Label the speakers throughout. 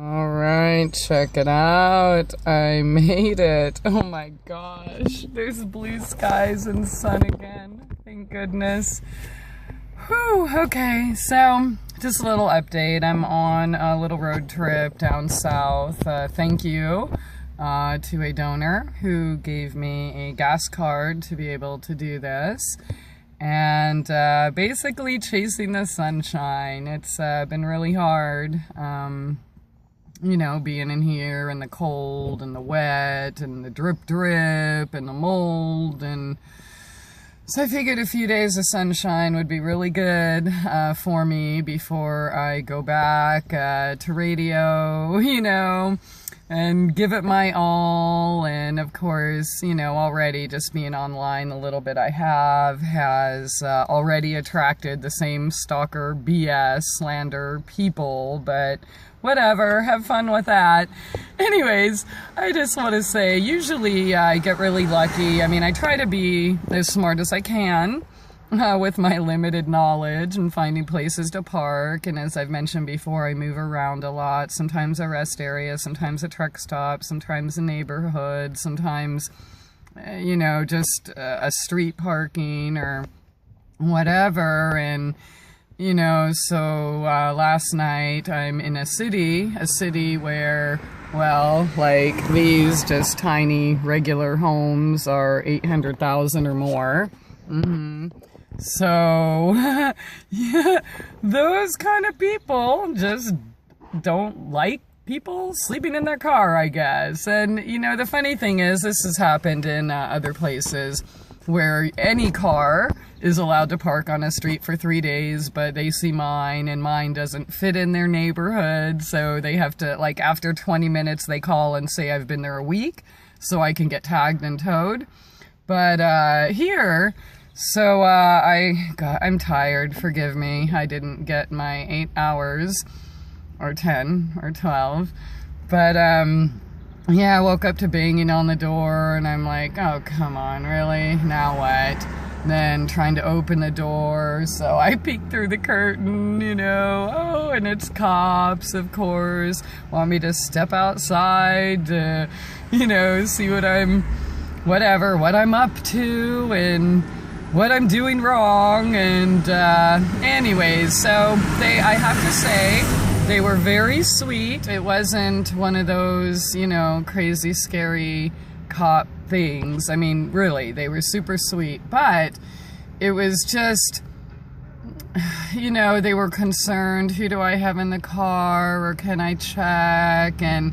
Speaker 1: All right, check it out. I made it. Oh my gosh. There's blue skies and sun again. Thank goodness. Whew, okay, so just a little update. I'm on a little road trip down south. Thank you to a donor who gave me a gas card to be able to do this. And basically chasing the sunshine. It's been really hard. You know, being in here in the cold and the wet and the drip drip and the mold, and so I figured a few days of sunshine would be really good for me before I go back to radio, you know, and give it my all. And of course, you know, already just being online a little bit I have has already attracted the same stalker BS slander people, but whatever, have fun with that. Anyways, I just want to say, usually I get really lucky. I mean, I try to be as smart as I can with my limited knowledge and finding places to park. And as I've mentioned before, I move around a lot. Sometimes a rest area, sometimes a truck stop, sometimes a neighborhood, sometimes, you know, just a street parking or whatever. And you know, so last night I'm in a city where, well, like these just tiny regular homes are 800,000 or more. So, yeah, those kind of people just don't like people sleeping in their car, I guess. And, you know, the funny thing is, this has happened in other places where any car is allowed to park on a street for 3 days, but they see mine and mine doesn't fit in their neighborhood, so they have to, like, after 20 minutes they call and say I've been there a week so I can get tagged and towed. But here, so I'm tired, forgive me, I didn't get my 8 hours or 10 or 12, but yeah, I woke up to banging on the door, and I'm like, oh, come on, really? Now what? Then trying to open the door, so I peeked through the curtain, you know, oh, and it's cops, of course, want me to step outside to, you know, see what I'm up to, and what I'm doing wrong, and anyways, so I have to say, they were very sweet. It wasn't one of those, you know, crazy, scary cop things. I mean, really, they were super sweet. But it was just, you know, they were concerned, who do I have in the car, or can I check? And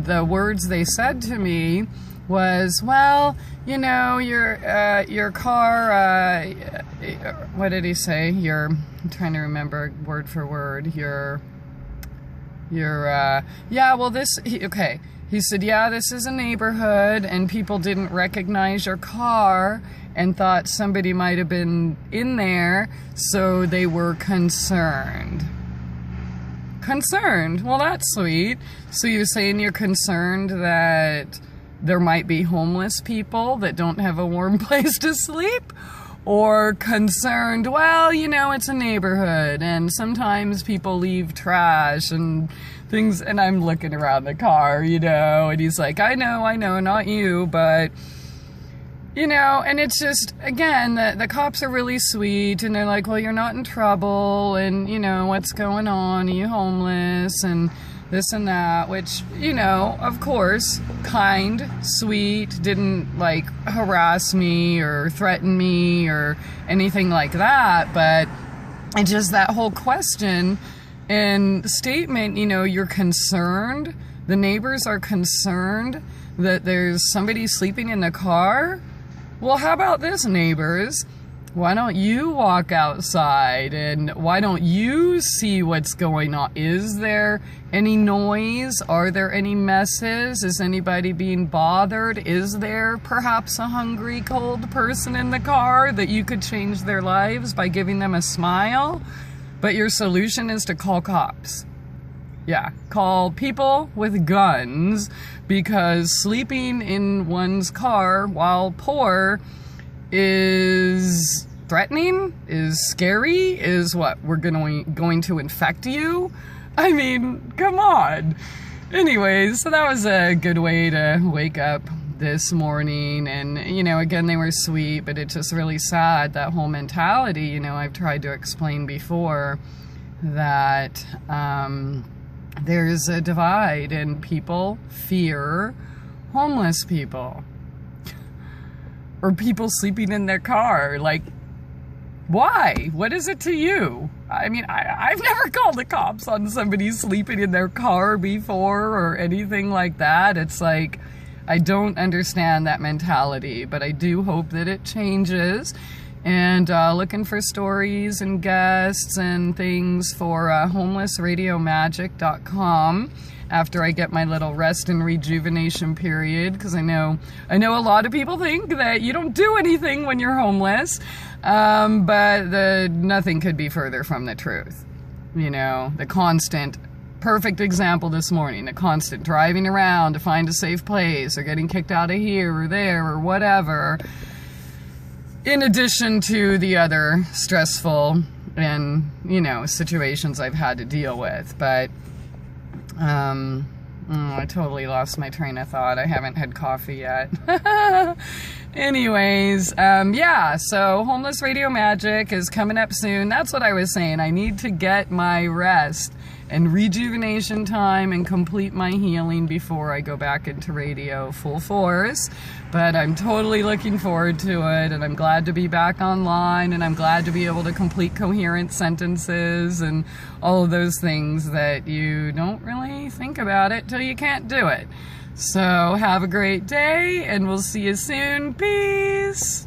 Speaker 1: the words they said to me was, well, you know, your car, what did he say? I'm trying to remember word for word, yeah, well, okay. He said, yeah, this is a neighborhood, and people didn't recognize your car and thought somebody might have been in there, so they were concerned. Concerned? Well, that's sweet. So you're saying you're concerned that there might be homeless people that don't have a warm place to sleep? Or concerned, well, you know, it's a neighborhood, and sometimes people leave trash and things, and I'm looking around the car, you know, and he's like, I know, not you, but, you know, and it's just, again, the cops are really sweet, and they're like, well, you're not in trouble, and, you know, what's going on, are you homeless, and this and that, which, you know, of course, kind, sweet, didn't, like, harass me or threaten me or anything like that, but it's just that whole question and statement, you know, you're concerned, the neighbors are concerned that there's somebody sleeping in the car? Well, how about this, neighbors? Why don't you walk outside, and why don't you see what's going on? Is there any noise? Are there any messes? Is anybody being bothered? Is there perhaps a hungry, cold person in the car that you could change their lives by giving them a smile? But your solution is to call cops. Yeah, call people with guns, because sleeping in one's car while poor is threatening, is scary, is what, we're going to infect you? I mean, come on. Anyways, so that was a good way to wake up this morning. And, you know, again, they were sweet, but it's just really sad, that whole mentality. You know, I've tried to explain before that there's a divide, and people fear homeless people or people sleeping in their car. Like, why? What is it to you? I mean, I've never called the cops on somebody sleeping in their car before or anything like that. It's like, I don't understand that mentality, but I do hope that it changes. And looking for stories and guests and things for homelessradiomagic.com after I get my little rest and rejuvenation period, because I know a lot of people think that you don't do anything when you're homeless, but nothing could be further from the truth. You know, the constant, perfect example this morning, the constant driving around to find a safe place or getting kicked out of here or there or whatever, in addition to the other stressful and, you know, situations I've had to deal with. But I totally lost my train of thought. I haven't had coffee yet. Anyways, yeah, so Homeless Radio Magic is coming up soon. That's what I was saying. I need to get my rest and rejuvenation time and complete my healing before I go back into radio full force. But I'm totally looking forward to it, and I'm glad to be back online, and I'm glad to be able to complete coherent sentences and all of those things that you don't really think about it till you can't do it. So have a great day, and we'll see you soon. Peace!